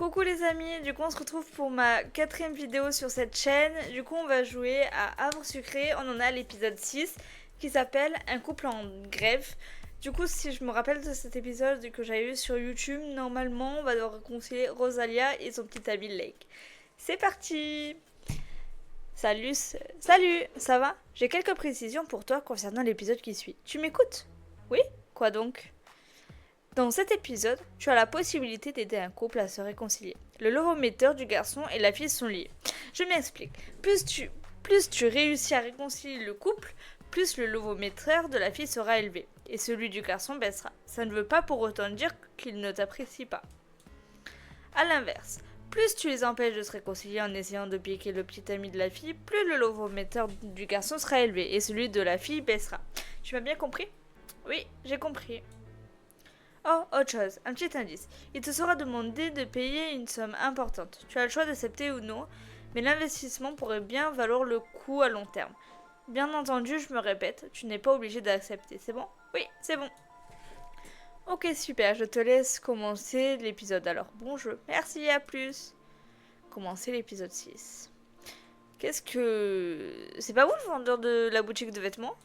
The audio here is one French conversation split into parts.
Coucou les amis, du coup on se retrouve pour ma 4ème vidéo sur cette chaîne. Du coup on va jouer à Arbre Sucré, on en a l'épisode 6 qui s'appelle Un couple en grève. Du coup si je me rappelle de cet épisode que j'avais eu sur YouTube, normalement on va devoir réconcilier Rosalia et son petit ami Lake. C'est parti. Salut, ça va? J'ai quelques précisions pour toi concernant l'épisode qui suit. Tu m'écoutes? Oui? Quoi donc? Dans cet épisode, tu as la possibilité d'aider un couple à se réconcilier. Le lovométeur du garçon et la fille sont liés. Je m'explique. Plus tu réussis à réconcilier le couple, plus le lovométeur de la fille sera élevé, et celui du garçon baissera. Ça ne veut pas pour autant dire qu'il ne t'apprécie pas. A l'inverse, plus tu les empêches de se réconcilier en essayant de piquer le petit ami de la fille, plus le lovométeur du garçon sera élevé, et celui de la fille baissera. Tu m'as bien compris? Oui, j'ai compris. Oh, autre chose, un petit indice. Il te sera demandé de payer une somme importante. Tu as le choix d'accepter ou non, mais l'investissement pourrait bien valoir le coup à long terme. Bien entendu, je me répète, tu n'es pas obligé d'accepter, c'est bon? Oui, c'est bon. Ok, super, je te laisse commencer l'épisode alors. Bon jeu, merci, à plus. Commencer l'épisode 6. Qu'est-ce que... C'est pas vous le vendeur de la boutique de vêtements?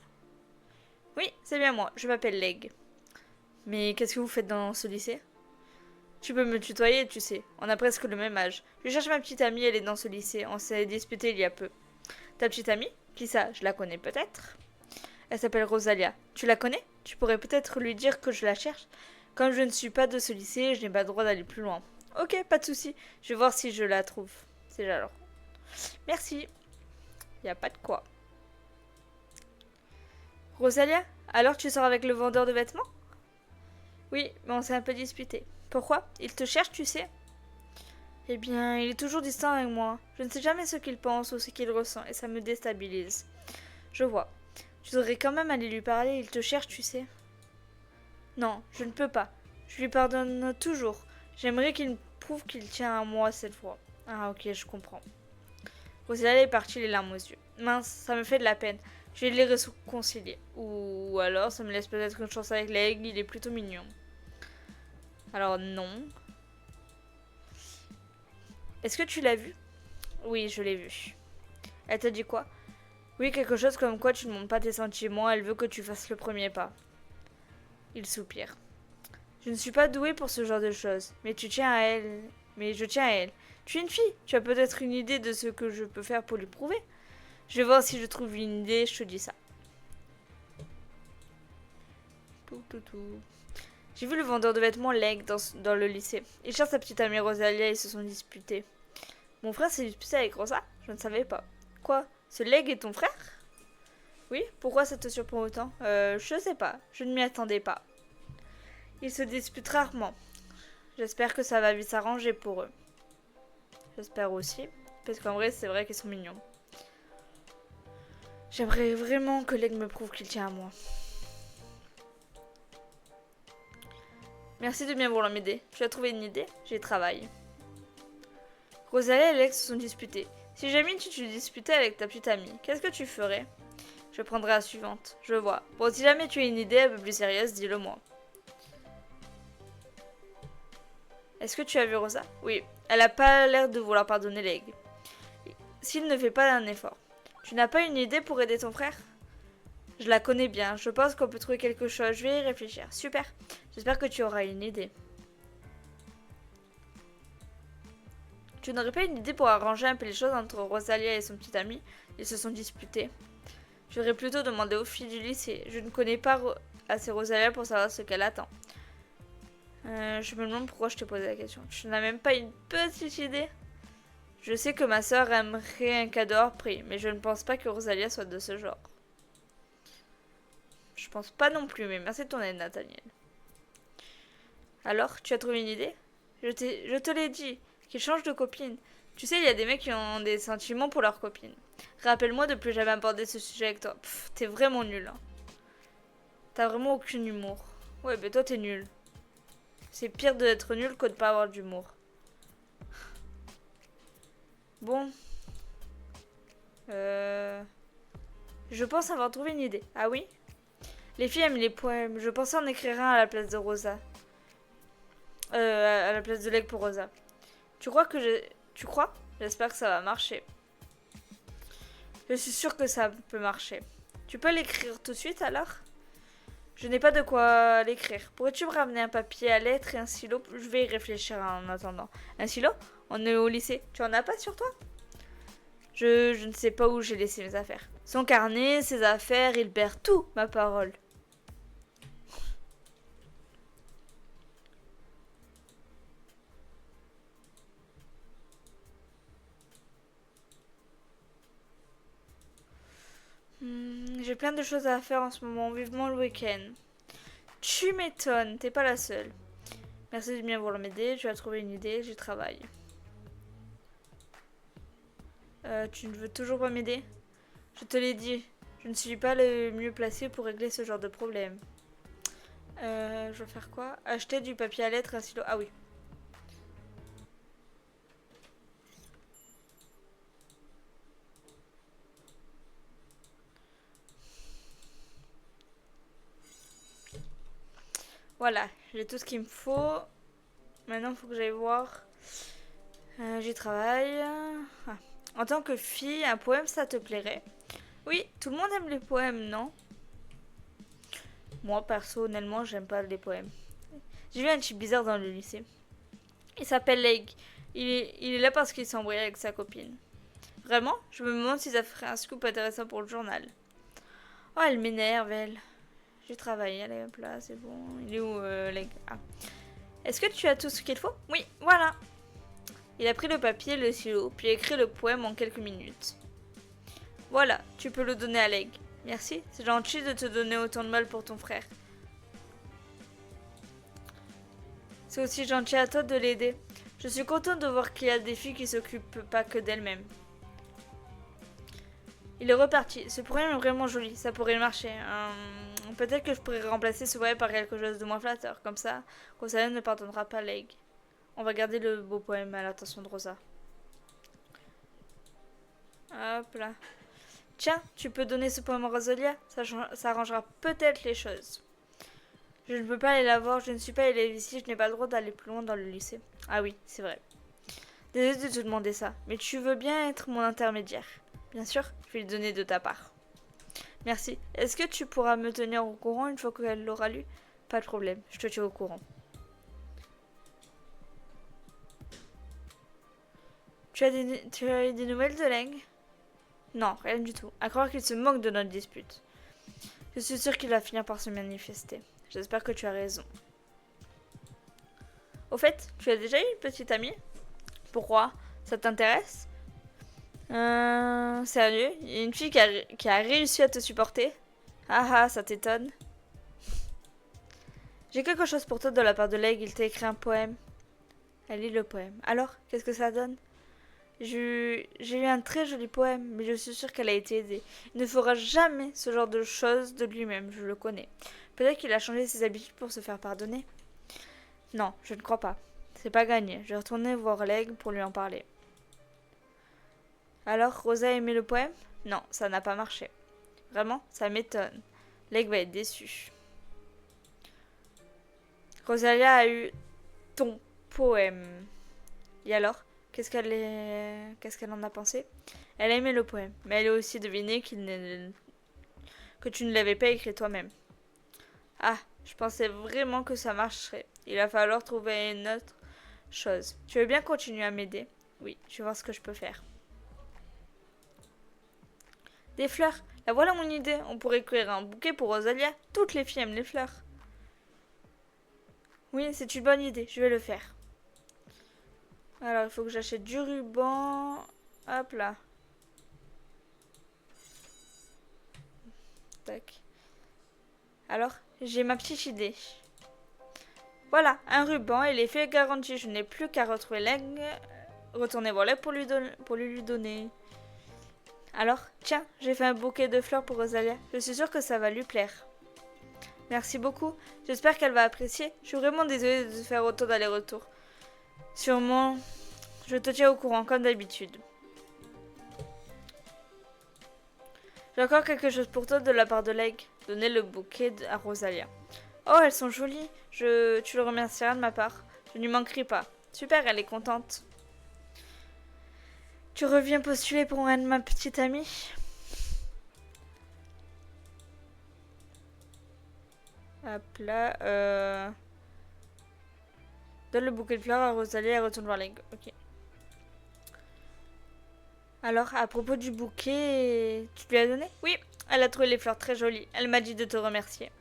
Oui, c'est bien moi, je m'appelle Leg. Mais qu'est-ce que vous faites dans ce lycée? Tu peux me tutoyer, tu sais. On a presque le même âge. Je cherche ma petite amie, elle est dans ce lycée. On s'est disputé il y a peu. Ta petite amie? Qui ça? Je la connais peut-être? Elle s'appelle Rosalia. Tu la connais? Tu pourrais peut-être lui dire que je la cherche? Comme je ne suis pas de ce lycée, je n'ai pas le droit d'aller plus loin. Ok, pas de souci. Je vais voir si je la trouve. C'est alors. Merci. Y a pas de quoi. Rosalia? Alors tu sors avec le vendeur de vêtements? Oui, mais on s'est un peu disputé. Pourquoi? Il te cherche, tu sais? Eh bien, il est toujours distant avec moi. Je ne sais jamais ce qu'il pense ou ce qu'il ressent, et ça me déstabilise. Je vois. Tu devrais quand même aller lui parler, il te cherche, tu sais. Non, je ne peux pas. Je lui pardonne toujours. J'aimerais qu'il me prouve qu'il tient à moi cette fois. Ah ok, je comprends. Rosalie est partie les larmes aux yeux. Mince, ça me fait de la peine. Je vais les réconcilier. Ou alors, ça me laisse peut-être une chance avec l'aigle, il est plutôt mignon. Alors non. Est-ce que tu l'as vu? Oui, je l'ai vu. Elle t'a dit quoi? Oui, quelque chose comme quoi tu ne montres pas tes sentiments, elle veut que tu fasses le premier pas. Il soupire. Je ne suis pas douée pour ce genre de choses, mais tu tiens à elle. Mais je tiens à elle. Tu es une fille, tu as peut-être une idée de ce que je peux faire pour lui prouver. Je vais voir si je trouve une idée, je te dis ça. J'ai vu le vendeur de vêtements Leg dans le lycée. Il cherche sa petite amie Rosalia et ils se sont disputés. Mon frère s'est disputé avec Rosa? Je ne savais pas. Quoi? Ce Leg est ton frère? Oui, pourquoi ça te surprend autant? Je sais pas, je ne m'y attendais pas. Ils se disputent rarement. J'espère que ça va vite s'arranger pour eux. J'espère aussi, parce qu'en vrai, c'est vrai qu'ils sont mignons. J'aimerais vraiment que Leg me prouve qu'il tient à moi. Merci de bien vouloir m'aider. Tu as trouvé une idée? J'y travaille. Rosalie et Leg se sont disputés. Si jamais tu te disputais avec ta petite amie, qu'est-ce que tu ferais? Je prendrai la suivante. Je vois. Bon, si jamais tu as une idée un peu plus sérieuse, dis-le moi. Est-ce que tu as vu Rosa? Oui. Elle a pas l'air de vouloir pardonner Leg. S'il ne fait pas un effort. Tu n'as pas une idée pour aider ton frère? Je la connais bien. Je pense qu'on peut trouver quelque chose. Je vais y réfléchir. Super. J'espère que tu auras une idée. Tu n'aurais pas une idée pour arranger un peu les choses entre Rosalia et son petit ami? Ils se sont disputés. J'aurais plutôt demandé aux filles du lycée. Je ne connais pas assez Rosalia pour savoir ce qu'elle attend. Je me demande pourquoi je te posais la question. Tu n'as même pas une petite idée? Je sais que ma sœur aimerait un cadeau hors prix, mais je ne pense pas que Rosalia soit de ce genre. Je pense pas non plus, mais merci de ton aide, Nathaniel. Alors, tu as trouvé une idée? Je te l'ai dit, qu'il change de copine. Tu sais, il y a des mecs qui ont des sentiments pour leur copine. Rappelle-moi de plus jamais aborder ce sujet avec toi. Pff, t'es vraiment nul. Hein. T'as vraiment aucun humour. Ouais, mais toi t'es nul. C'est pire d'être nul que de pas avoir d'humour. Bon. Je pense avoir trouvé une idée. Ah oui? Les filles aiment les poèmes. Je pensais en écrire un à la place de Rosa. À la place de Leg pour Rosa. Tu crois que je... Tu crois? J'espère que ça va marcher. Je suis sûre que ça peut marcher. Tu peux l'écrire tout de suite alors? Je n'ai pas de quoi l'écrire. Pourrais-tu me ramener un papier à lettres et un stylo? Je vais y réfléchir en attendant. Un stylo? On est au lycée. Tu en as pas sur toi? Je ne sais pas où j'ai laissé mes affaires. Son carnet, ses affaires, il perd tout, ma parole. J'ai plein de choses à faire en ce moment, vivement le week-end. Tu m'étonnes, t'es pas la seule. Merci de bien vouloir m'aider, tu as trouvé une idée, j'y travaille. Tu ne veux toujours pas m'aider? Je te l'ai dit, je ne suis pas le mieux placé pour régler ce genre de problème. Je vais faire quoi? Acheter du papier à lettres, un stylo. Ah oui. Voilà, j'ai tout ce qu'il me faut. Maintenant, il faut que j'aille voir. J'y travaille. Ah. En tant que fille, un poème, ça te plairait? Oui, tout le monde aime les poèmes, non? Moi, personnellement, j'aime pas les poèmes. J'ai vu un type bizarre dans le lycée. Il s'appelle Leg. Il est là parce qu'il s'embrouille avec sa copine. Vraiment? Je me demande si ça ferait un scoop intéressant pour le journal. Oh, elle m'énerve, elle. J'ai travaillé, allez hop là, c'est bon. Il est où, Leg? Ah. Est-ce que tu as tout ce qu'il faut? Oui, voilà. Il a pris le papier, le stylo, puis a écrit le poème en quelques minutes. Voilà, tu peux le donner à Leg. Merci, c'est gentil de te donner autant de mal pour ton frère. C'est aussi gentil à toi de l'aider. Je suis contente de voir qu'il y a des filles qui s'occupent pas que d'elles-mêmes. Il est reparti. Ce poème est vraiment joli, ça pourrait marcher. Peut-être que je pourrais remplacer ce poème par quelque chose de moins flatteur. Comme ça, Rosalia ne pardonnera pas Leg. On va garder le beau poème à l'attention de Rosa. Hop là. Tiens, tu peux donner ce poème à Rosalia, ça arrangera peut-être les choses. Je ne peux pas aller la voir, je ne suis pas élève ici, je n'ai pas le droit d'aller plus loin dans le lycée. Ah oui, c'est vrai. Désolée de te demander ça, mais tu veux bien être mon intermédiaire? Bien sûr, je vais lui donner de ta part. Merci. Est-ce que tu pourras me tenir au courant une fois qu'elle l'aura lu? Pas de problème, je te tiens au courant. Tu as eu des nouvelles de Leg? Non, rien du tout. À croire qu'il se moque de notre dispute. Je suis sûre qu'il va finir par se manifester. J'espère que tu as raison. Au fait, tu as déjà eu une petite amie? Pourquoi? Ça t'intéresse? Sérieux? Il y a une fille qui a réussi à te supporter? Ah ah, ça t'étonne? J'ai quelque chose pour toi de la part de Leg, il t'a écrit un poème. Elle lit le poème. Alors, qu'est-ce que ça donne? J'ai lu un très joli poème, mais je suis sûre qu'elle a été aidée. Il ne fera jamais ce genre de choses de lui-même, je le connais. Peut-être qu'il a changé ses habitudes pour se faire pardonner. Non, je ne crois pas. C'est pas gagné. Je vais retourner voir Leg pour lui en parler. Alors, Rosa a aimé le poème? Non, ça n'a pas marché. Vraiment, ça m'étonne. Leg va être déçu. Rosalia a eu ton poème. Et alors? Qu'est-ce qu'elle en a pensé? Elle a aimé le poème, mais elle a aussi deviné que tu ne l'avais pas écrit toi-même. Ah, je pensais vraiment que ça marcherait. Il va falloir trouver une autre chose. Tu veux bien continuer à m'aider? Oui, je vais voir ce que je peux faire. Des fleurs. La voilà mon idée. On pourrait cueillir un bouquet pour Rosalia. Toutes les filles aiment les fleurs. Oui, c'est une bonne idée. Je vais le faire. Alors, il faut que j'achète du ruban. Hop là. Tac. Alors, j'ai ma petite idée. Voilà, un ruban et l'effet est garanti. Je n'ai plus qu'à retrouver Leg. Retourner voir Leg pour lui donner. Alors, tiens, j'ai fait un bouquet de fleurs pour Rosalia. Je suis sûre que ça va lui plaire. Merci beaucoup. J'espère qu'elle va apprécier. Je suis vraiment désolée de te faire autant d'aller-retour. Sûrement, je te tiens au courant comme d'habitude. J'ai encore quelque chose pour toi de la part de Leg. Donnez le bouquet à Rosalia. Oh, elles sont jolies. Tu le remercieras de ma part. Je n'y manquerai pas. Super, elle est contente. Tu reviens postuler pour un de ma petite amie? Hop là, donne le bouquet de fleurs à Rosalie et retourne voir Leg. Ok. Alors, à propos du bouquet, tu lui as donné? Oui, elle a trouvé les fleurs très jolies. Elle m'a dit de te remercier.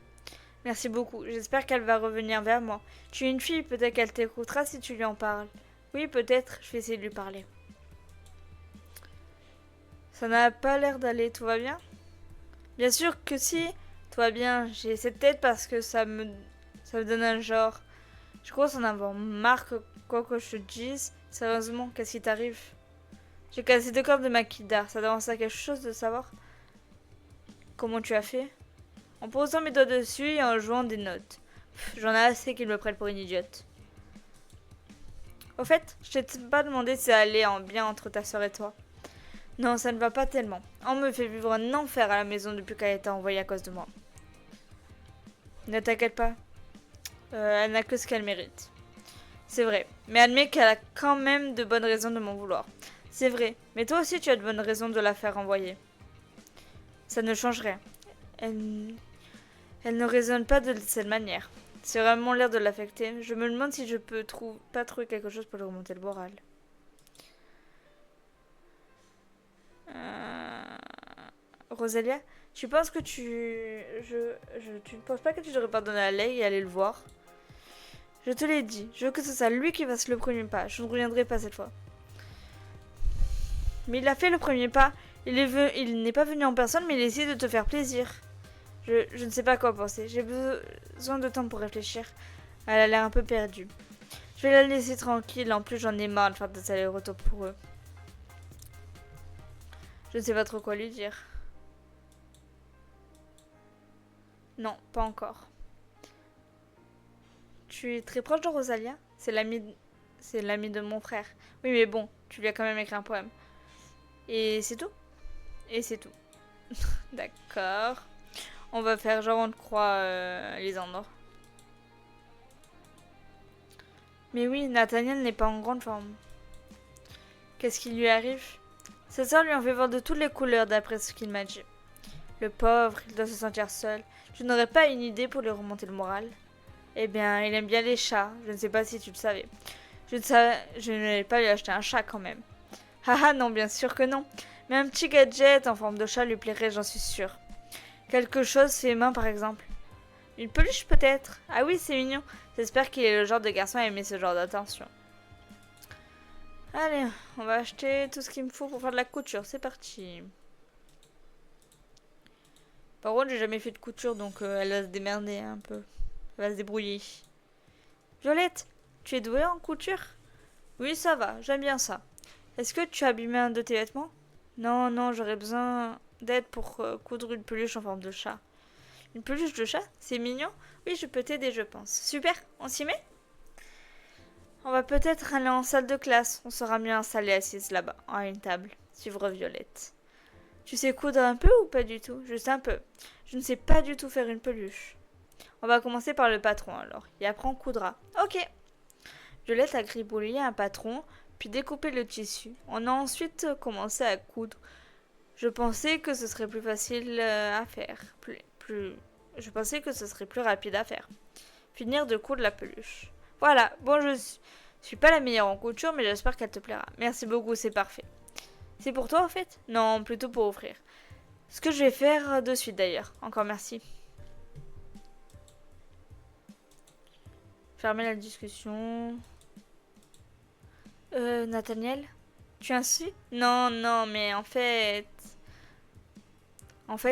Merci beaucoup. J'espère qu'elle va revenir vers moi. Tu es une fille, peut-être qu'elle t'écoutera si tu lui en parles. Oui, peut-être. Je vais essayer de lui parler. Ça n'a pas l'air d'aller. Tout va bien? Bien sûr que si. Tout va bien. J'ai cette tête parce que ça me donne un genre. Je crois en avoir marre quoi que je te dise. Sérieusement, qu'est-ce qui t'arrive? J'ai cassé 2 cordes de ma Kidar. Ça t'avance à quelque chose de savoir? Comment tu as fait? En posant mes doigts dessus et en jouant des notes. J'en ai assez qu'ils me prennent pour une idiote. Au fait, je t'ai pas demandé si ça allait en bien entre ta sœur et toi. Non, ça ne va pas tellement. On me fait vivre un enfer à la maison depuis qu'elle a été envoyée à cause de moi. Ne t'inquiète pas. Elle n'a que ce qu'elle mérite. C'est vrai. Mais admets qu'elle a quand même de bonnes raisons de m'en vouloir. C'est vrai. Mais toi aussi tu as de bonnes raisons de la faire envoyer. Ça ne change rien. Elle ne raisonne pas de cette manière. C'est vraiment l'air de l'affecter. Je me demande si je peux pas trouver quelque chose pour lui remonter le moral. Rosalia, tu penses que tu ne penses pas que tu devrais pardonner à Lei et aller le voir? Je te l'ai dit. Je veux que ce soit lui qui fasse le premier pas. Je ne reviendrai pas cette fois. Mais il a fait le premier pas. Il n'est pas venu en personne, mais il a essayé de te faire plaisir. Je ne sais pas quoi penser. J'ai besoin de temps pour réfléchir. Elle a l'air un peu perdue. Je vais la laisser tranquille. En plus, j'en ai marre de faire des allers-retours pour eux. Je ne sais pas trop quoi lui dire. Non, pas encore. Tu es très proche de Rosalia? C'est l'ami de mon frère. Oui, mais bon, tu lui as quand même écrit un poème. Et c'est tout? Et c'est tout. D'accord. On va faire genre on te croit, Lisandre. Mais oui, Nathaniel n'est pas en grande forme. Qu'est-ce qui lui arrive? Sa sœur lui en fait voir de toutes les couleurs d'après ce qu'il m'a dit. Le pauvre, il doit se sentir seul. Je n'aurais pas une idée pour lui remonter le moral. Eh bien, il aime bien les chats. Je ne sais pas si tu le savais. Je ne vais pas lui acheter un chat quand même. Haha, non, bien sûr que non. Mais un petit gadget en forme de chat lui plairait, j'en suis sûre. Quelque chose fait main, par exemple. Une peluche, peut-être. Ah oui, c'est mignon. J'espère qu'il est le genre de garçon à aimer ce genre d'attention. Allez, on va acheter tout ce qu'il me faut pour faire de la couture. C'est parti. Par contre, j'ai jamais fait de couture, donc elle va se démerder un peu. Elle va se débrouiller. Violette, tu es douée en couture? Oui, ça va, j'aime bien ça. Est-ce que tu as abîmé un de tes vêtements? Non, non, j'aurais besoin d'aide pour coudre une peluche en forme de chat. Une peluche de chat? C'est mignon? Oui, je peux t'aider, je pense. Super, on s'y met? On va peut-être aller en salle de classe. On sera mieux installés assises là-bas, à une table. Suivre Violette. Tu sais coudre un peu ou pas du tout? Juste un peu. Je ne sais pas du tout faire une peluche. On va commencer par le patron alors. Et après on coudra. Ok. Violette a gribouillé un patron, puis découpé le tissu. On a ensuite commencé à coudre. Je pensais que ce serait plus facile à faire. Je pensais que ce serait plus rapide à faire. Finir de coudre la peluche. Voilà. Bon, je suis pas la meilleure en couture, mais j'espère qu'elle te plaira. Merci beaucoup, c'est parfait. C'est pour toi, en fait? Non, plutôt pour offrir. Ce que je vais faire de suite, d'ailleurs. Encore merci. Fermer la discussion. Nathaniel? Tu insistes? Non, non, mais en fait...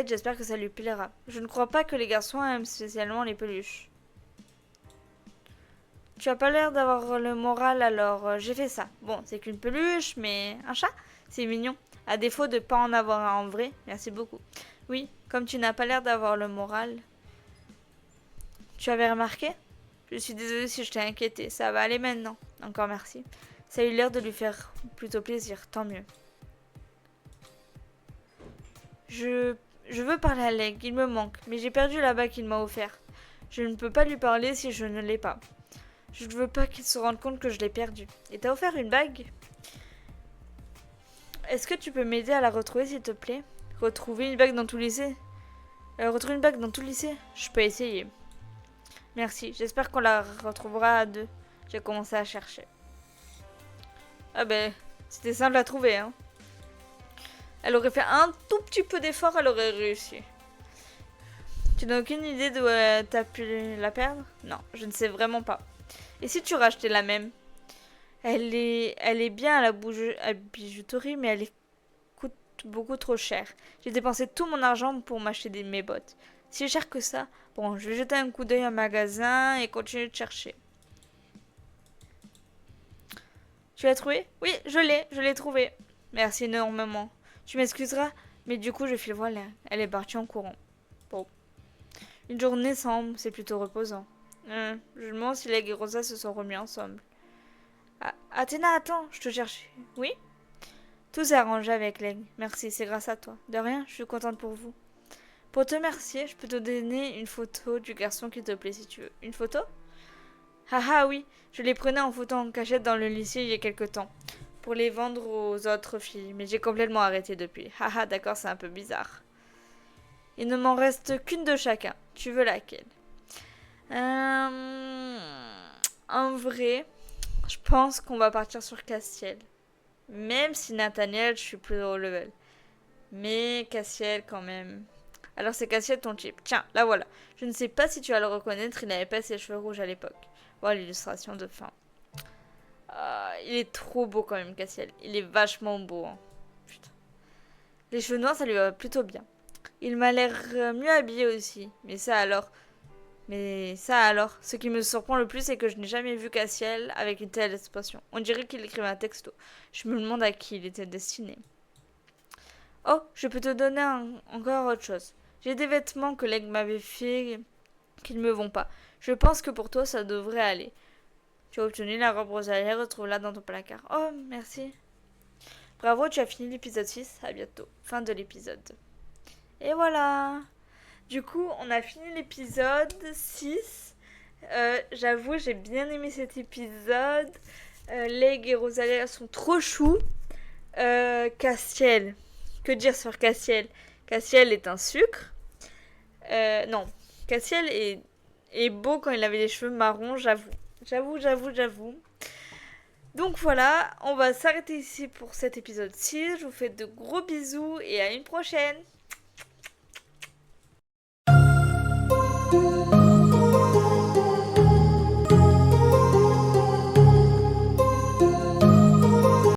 j'espère que ça lui plaira. Je ne crois pas que les garçons aiment spécialement les peluches. Tu as pas l'air d'avoir le moral, alors j'ai fait ça. Bon, c'est qu'une peluche, mais un chat, c'est mignon. À défaut de pas en avoir un en vrai, merci beaucoup. Oui, comme tu n'as pas l'air d'avoir le moral. Tu avais remarqué? Je suis désolée si je t'ai inquiété. Ça va aller maintenant. Encore merci. Ça a eu l'air de lui faire plutôt plaisir, tant mieux. Je veux parler à Leg, il me manque, mais j'ai perdu la bague qu'il m'a offerte. Je ne peux pas lui parler si je ne l'ai pas. Je ne veux pas qu'il se rende compte que je l'ai perdue. Et t'as offert une bague? Est-ce que tu peux m'aider à la retrouver, s'il te plaît? Retrouver une bague dans tout le lycée? Retrouver une bague dans tout le lycée? Je peux essayer. Merci. J'espère qu'on la retrouvera à deux. J'ai commencé à chercher. Ah ben, c'était simple à trouver, hein. Elle aurait fait un tout petit peu d'effort, elle aurait réussi. Tu n'as aucune idée d'où t'as pu la perdre? Non, je ne sais vraiment pas. Et si tu rachetais la même? Elle est bien à la bijouterie, mais elle coûte beaucoup trop cher. J'ai dépensé tout mon argent pour m'acheter mes bottes. Si cher que ça, bon, je vais jeter un coup d'œil au magasin et continuer de chercher. Tu l'as trouvé? Oui, je l'ai trouvé. Merci énormément. Tu m'excuseras, mais du coup, je file voilà. Elle est partie en courant. Bon. Une journée semble, c'est plutôt reposant. Je me demande si Leg et Rosa se sont remis ensemble. Ah, Athéna, attends, je te cherche. Oui? Tout s'est arrangé avec Leg. Merci, c'est grâce à toi. De rien, je suis contente pour vous. Pour te remercier, je peux te donner une photo du garçon qui te plaît si tu veux. Une photo? Ah oui, je les prenais en photo en cachette dans le lycée il y a quelque temps. Pour les vendre aux autres filles, mais j'ai complètement arrêté depuis. Haha, d'accord, c'est un peu bizarre. Il ne m'en reste qu'une de chacun. Tu veux laquelle? En vrai, je pense qu'on va partir sur Castiel. Même si Nathaniel, je suis plus au level. Mais Castiel quand même. Alors c'est Castiel ton type. Tiens, là voilà. Je ne sais pas si tu vas le reconnaître, il n'avait pas ses cheveux rouges à l'époque. Voilà l'illustration de fin. Il est trop beau quand même, Castiel. Il est vachement beau. Hein. Putain. Les cheveux noirs, ça lui va plutôt bien. Il m'a l'air mieux habillé aussi. Mais ça alors, ce qui me surprend le plus, c'est que je n'ai jamais vu Castiel avec une telle expression. On dirait qu'il écrivait un texto. Je me demande à qui il était destiné. Oh, je peux te donner encore autre chose. J'ai des vêtements que Leg m'avait fait qui ne me vont pas. Je pense que pour toi, ça devrait aller. Tu as obtenu la robe Rosalie, retrouve-la dans ton placard. Oh, merci. Bravo, tu as fini l'épisode 6. À bientôt. Fin de l'épisode. Et voilà. Du coup, on a fini l'épisode 6. J'avoue, j'ai bien aimé cet épisode. Leg et Rosalia sont trop choux. Castiel. Que dire sur Castiel? Castiel est un sucre. Non. Castiel est beau quand il avait les cheveux marrons, j'avoue. J'avoue. Donc voilà, on va s'arrêter ici pour cet épisode 6. Je vous fais de gros bisous et à une prochaine.